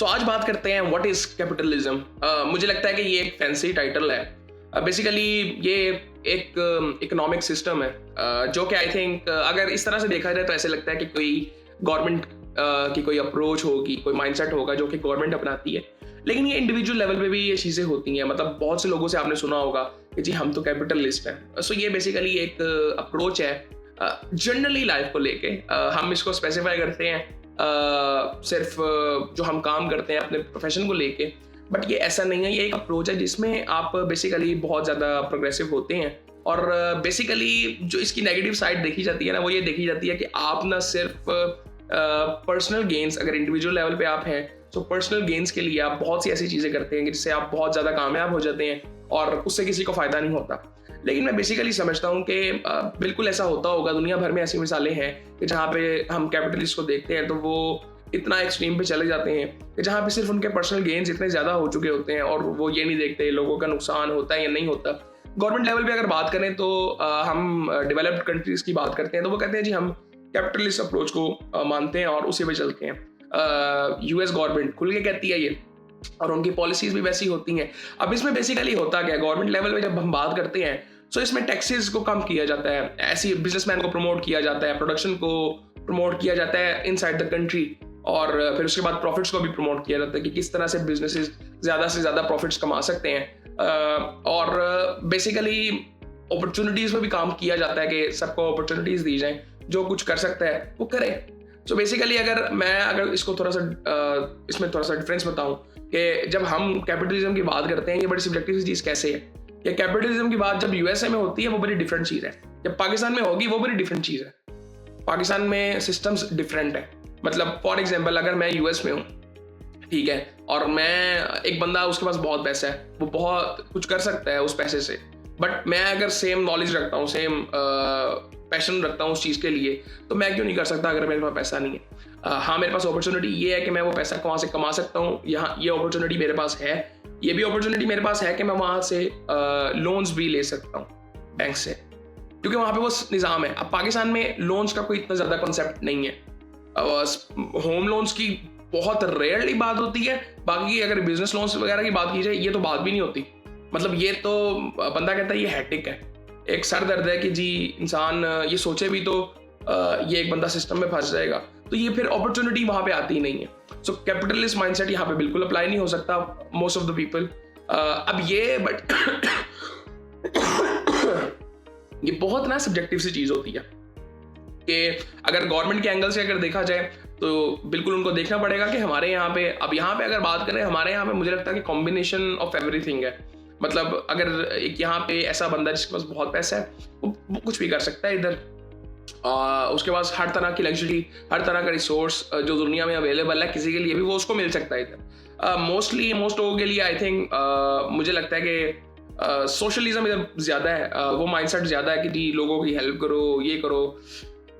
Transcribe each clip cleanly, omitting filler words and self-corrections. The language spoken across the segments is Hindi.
सो आज बात करते हैं व्हाट इज कैपिटलिज्म। मुझे लगता है कि ये एक फैंसी टाइटल है। बेसिकली ये एक इकोनॉमिक सिस्टम है जो कि आई थिंक अगर इस तरह से देखा जाए तो ऐसे लगता है कि कोई गवर्नमेंट की कोई अप्रोच होगी, कोई माइंडसेट होगा जो कि गवर्नमेंट अपनाती है। लेकिन ये इंडिविजुअल लेवल पे भी ये चीज़ें होती हैं। मतलब बहुत से लोगों से आपने सुना होगा कि जी हम तो कैपिटलिस्ट हैं। सो ये बेसिकली एक अप्रोच है जनरली लाइफ को लेके। हम इसको स्पेसिफाई करते हैं सिर्फ जो हम काम करते हैं अपने प्रोफेशन को लेके, बट ये ऐसा नहीं है। ये एक अप्रोच है जिसमें आप बेसिकली बहुत ज़्यादा प्रोग्रेसिव होते हैं। और बेसिकली जो इसकी नेगेटिव साइड देखी जाती है ना, वो ये देखी जाती है कि आप ना सिर्फ पर्सनल गेन्स, अगर इंडिविजुअल लेवल पे आप हैं तो पर्सनल गेन्स के लिए आप बहुत सी ऐसी चीज़ें करते हैं जिससे आप बहुत ज़्यादा कामयाब हो जाते हैं और उससे किसी को फ़ायदा नहीं होता। लेकिन मैं बेसिकली समझता हूँ कि बिल्कुल ऐसा होता होगा। दुनिया भर में ऐसी मिसालें हैं कि जहाँ पे हम कैपिटलिस्ट को देखते हैं तो वो इतना एक्सट्रीम पे चले जाते हैं कि जहाँ पे सिर्फ उनके पर्सनल गेन्स इतने ज़्यादा हो चुके होते हैं और वो ये नहीं देखते लोगों का नुकसान होता है या नहीं होता। गवर्नमेंट लेवल पे अगर बात करें तो हम डेवलप्ड कंट्रीज़ की बात करते हैं तो वो कहते हैं जी हम कैपिटलिस्ट अप्रोच को मानते हैं और उसी पे चलते हैं। यूएस गवर्नमेंट खुल के कहती है ये, और उनकी पॉलिसीज भी वैसी होती हैं। अब इसमें बेसिकली होता क्या है, गवर्नमेंट लेवल पे जब हम बात करते हैं तो इसमें टैक्सेस को कम किया जाता है, ऐसी बिजनेसमैन को प्रमोट किया जाता है, प्रोडक्शन को प्रमोट किया जाता है इनसाइड द कंट्री, और फिर उसके बाद प्रॉफिट्स को भी प्रमोट किया जाता है कि किस तरह से बिजनेसेस ज़्यादा से ज़्यादा प्रॉफिट्स कमा सकते हैं। और बेसिकली अपॉर्चुनिटीज़ में भी काम किया जाता है कि सबको अपॉर्चुनिटीज़ दी जाएं, जो कुछ कर सकता है वो करे। सो बेसिकली अगर इसको थोड़ा सा इसमें थोड़ा सा डिफरेंस बताऊं कि जब हम कैपिटलिज्म की बात करते हैं ये बड़ी सब्जेक्टिव चीज़ कैसे है। कि कैपिटलिज्म की बात जब यूएसए में होती है वो बड़ी डिफरेंट चीज़ है, जब पाकिस्तान में होगी वो बड़ी डिफरेंट चीज़ है। पाकिस्तान में सिस्टम्स डिफरेंट है। मतलब फॉर एग्जांपल अगर मैं यूएस में हूँ, ठीक है, और मैं एक बंदा उसके पास बहुत पैसा है, वो बहुत कुछ कर सकता है उस पैसे से, बट मैं अगर सेम नॉलेज रखता हूँ, सेम पैशन रखता हूँ उस चीज़ के लिए, तो मैं क्यों नहीं कर सकता अगर मेरे पास पैसा नहीं है। हाँ, मेरे पास अपॉर्चुनिटी ये है कि मैं वो पैसा वहाँ से कमा सकता हूँ, यहाँ ये अपॉर्चुनिटी मेरे पास है। ये भी अपॉर्चुनिटी मेरे पास है कि मैं वहाँ से लोन्स भी ले सकता हूँ बैंक से, क्योंकि वहाँ पे वो निज़ाम है। अब पाकिस्तान में लोन्स का कोई इतना ज़्यादा कॉन्सेप्ट नहीं है। होम लोन्स की बहुत रेयरली बात होती है, बाकी अगर बिजनेस लोन्स वगैरह की बात की जाए ये तो बात भी नहीं होती। मतलब ये तो बंदा कहता है ये हैटिक है, एक सर दर्द है कि जी इंसान ये सोचे भी तो ये एक बंदा सिस्टम में फंस जाएगा, तो ये फिर अपॉर्चुनिटी वहाँ पे आती ही नहीं है। सो कैपिटलिस्ट माइंडसेट यहाँ पे बिल्कुल अप्लाई नहीं हो सकता मोस्ट ऑफ द पीपल। अब ये बट ये बहुत ना सब्जेक्टिव सी चीज़ होती है कि अगर गवर्नमेंट के एंगल से अगर देखा जाए तो बिल्कुल उनको देखना पड़ेगा कि हमारे यहाँ पे, अब यहाँ पे अगर बात करें हमारे यहाँ पे मुझे लगता है कि कॉम्बिनेशन ऑफ एवरीथिंग है। मतलब अगर एक यहाँ पे ऐसा बंदा जिसके पास बहुत पैसा है वो कुछ भी कर सकता है इधर, उसके पास हर तरह की लग्जरी, हर तरह का रिसोर्स जो दुनिया में अवेलेबल है किसी के लिए भी वो उसको मिल सकता है इधर। मोस्ट लोगों के लिए आई थिंक मुझे लगता है कि सोशलिज्म इधर ज़्यादा है, वो माइंडसेट ज़्यादा है कि जी लोगों की हेल्प करो, ये करो,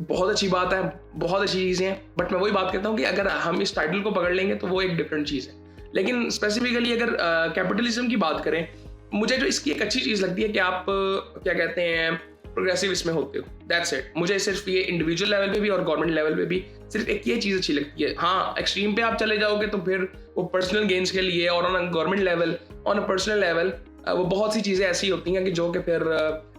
बहुत अच्छी बात है, बहुत अच्छी चीज़ें हैं। बट मैं वही बात कहता हूँ कि अगर हम इस टाइटल को पकड़ लेंगे तो वो एक डिफरेंट चीज़ है। लेकिन स्पेसिफिकली अगर कैपिटलिज्म की बात करें, मुझे जो इसकी एक अच्छी चीज़ लगती है कि आप क्या कहते हैं प्रोग्रेसिव इसमें होते हो, दैट्स इट। मुझे सिर्फ ये इंडिविजुअल लेवल पे भी और गवर्नमेंट लेवल पे भी सिर्फ एक ये चीज़ अच्छी लगती है। हाँ, एक्सट्रीम पे आप चले जाओगे तो फिर वो पर्सनल गेन्स के लिए, और on government level, on a personal level वो बहुत सी चीज़ें ऐसी होती हैं कि जो कि फिर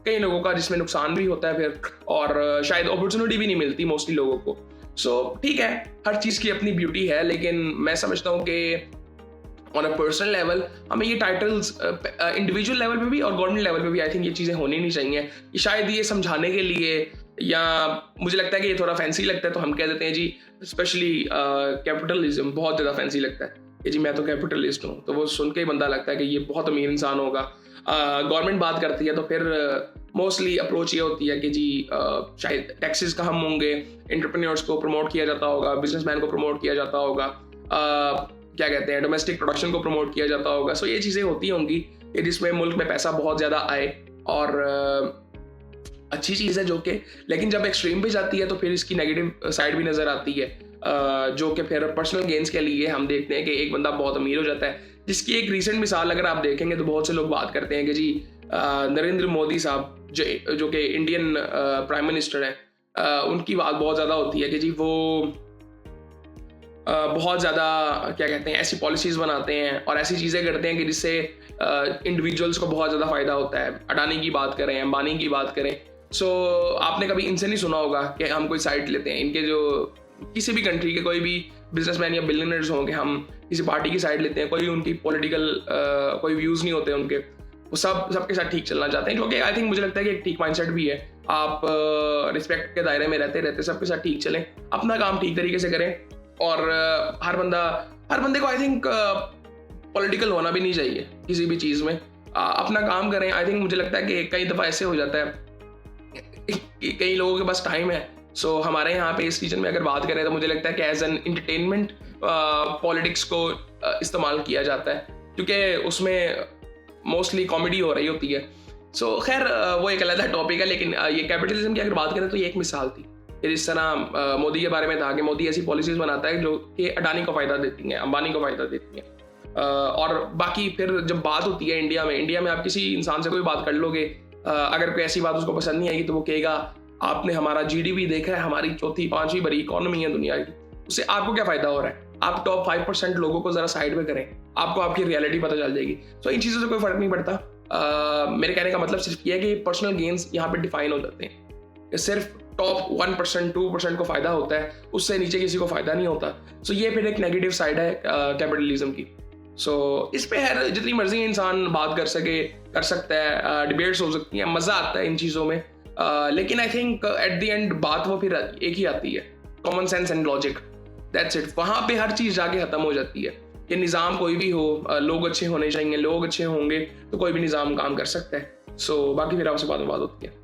कई लोगों का जिसमें नुकसान भी होता है फिर, और शायद अपॉर्चुनिटी भी नहीं मिलती मोस्टली लोगों को। सो ठीक है, हर चीज़ की अपनी ब्यूटी है, लेकिन मैं समझता हूँ कि ऑन अ पर्सनल लेवल हमें ये टाइटल्स इंडिविजुअल लेवल पे भी और गवर्नमेंट लेवल पे भी आई थिंक ये चीज़ें होनी नहीं चाहिए। शायद ये समझाने के लिए, या मुझे लगता है कि ये थोड़ा फैंसी लगता है तो हम कह देते हैं जी, स्पेशली कैपिटलिज्म बहुत ज़्यादा फैंसी लगता है कि जी मैं तो कैपिटलिस्ट हूँ, तो वो सुन के ही बंदा लगता है कि ये बहुत अमीर इंसान होगा। गवर्नमेंट बात करती है तो फिर मोस्टली अप्रोच ये होती है कि जी शायद टैक्सेस कम होंगे, एंटरप्रेन्योर्स को प्रमोट किया जाता होगा, बिजनेसमैन को प्रमोट किया जाता होगा, क्या कहते हैं डोमेस्टिक प्रोडक्शन को प्रमोट किया जाता होगा। सो ये चीज़ें होती होंगी कि जिसमें मुल्क में पैसा बहुत ज़्यादा आए, और अच्छी चीज़ है जो कि, लेकिन जब एक्सट्रीम पे जाती है तो फिर इसकी नेगेटिव साइड भी नज़र आती है, जो कि फिर पर्सनल गेन्स के लिए हम देखते हैं कि एक बंदा बहुत अमीर हो जाता है, जिसकी एक रीसेंट मिसाल अगर आप देखेंगे तो बहुत से लोग बात करते हैं कि जी नरेंद्र मोदी साहब जो कि इंडियन प्राइम मिनिस्टर हैं, उनकी बात बहुत ज़्यादा होती है कि जी वो बहुत ज़्यादा क्या कहते हैं ऐसी पॉलिसीज़ बनाते हैं और ऐसी चीज़ें करते हैं कि जिससे इंडिविजुअल्स को बहुत ज़्यादा फ़ायदा होता है। अडानी की बात करें, अंबानी की बात करें, सो आपने कभी इनसे नहीं सुना होगा कि हम कोई साइड लेते हैं। इनके जो किसी भी कंट्री के कोई भी बिजनेसमैन या बिलियनर्स होंगे, हम किसी पार्टी की साइड लेते हैं, कोई उनकी पॉलिटिकल कोई व्यूज़ नहीं होते उनके, वो सबके साथ ठीक चलना चाहते हैं, जो कि आई थिंक मुझे लगता है कि एक ठीक माइंडसेट भी है। आप रिस्पेक्ट के दायरे में रहते रहते सबके साथ ठीक चलें, अपना काम ठीक तरीके से करें और हर बंदे को आई थिंक पॉलिटिकल होना भी नहीं चाहिए किसी भी चीज़ में। अपना काम करें। आई थिंक मुझे लगता है कि कई दफ़ा ऐसे हो जाता है कि कई लोगों के पास टाइम है, सो हमारे यहाँ पे इस रीजन में अगर बात करें तो मुझे लगता है कि एज एन एंटरटेनमेंट पॉलिटिक्स को इस्तेमाल किया जाता है, क्योंकि उसमें मोस्टली कॉमेडी हो रही होती है। सो खैर वो एक अलग टॉपिक है, लेकिन ये कैपिटलिज्म की अगर बात करें तो ये एक मिसाल थी कि जिस तरह मोदी के बारे में था कि मोदी ऐसी पॉलिसीज बनाता है जो कि अडानी को फ़ायदा देती हैं, अंबानी को फ़ायदा देती हैं। और बाकी फिर जब बात होती है इंडिया में आप किसी इंसान से कोई बात कर लोगे, अगर कोई ऐसी बात उसको पसंद नहीं आएगी तो वो कहेगा आपने हमारा जीडीपी देखा है, हमारी चौथी पांचवी बड़ी इकोनॉमी है दुनिया की, उससे आपको क्या फ़ायदा हो रहा है? आप टॉप 5% लोगों को ज़रा साइड में करें, आपको आपकी रियलिटी पता चल जाएगी। सो इन चीज़ों से कोई फ़र्क नहीं पड़ता। मेरे कहने का मतलब सिर्फ ये है कि पर्सनल गेन्स यहाँ पे डिफाइन हो जाते हैं। सिर्फ टॉप 1% 2% को फ़ायदा होता है, उससे नीचे किसी को फ़ायदा नहीं होता। सो ये फिर एक नेगेटिव साइड है कैपिटलिज्म की। सो इस पे है जितनी मर्जी इंसान बात कर सकता है, डिबेट्स हो सकती हैं, मज़ा आता है इन चीज़ों में। लेकिन I think at the end बात वो फिर एक ही आती है, common sense and logic, that's it. वहाँ पे हर चीज़ जाके ख़त्म हो जाती है कि निज़ाम कोई भी हो, लोग अच्छे होने चाहिए, लोग अच्छे होंगे तो कोई भी निज़ाम काम कर सकता है। सो बाकी फिर आपसे बाद में बात होती है।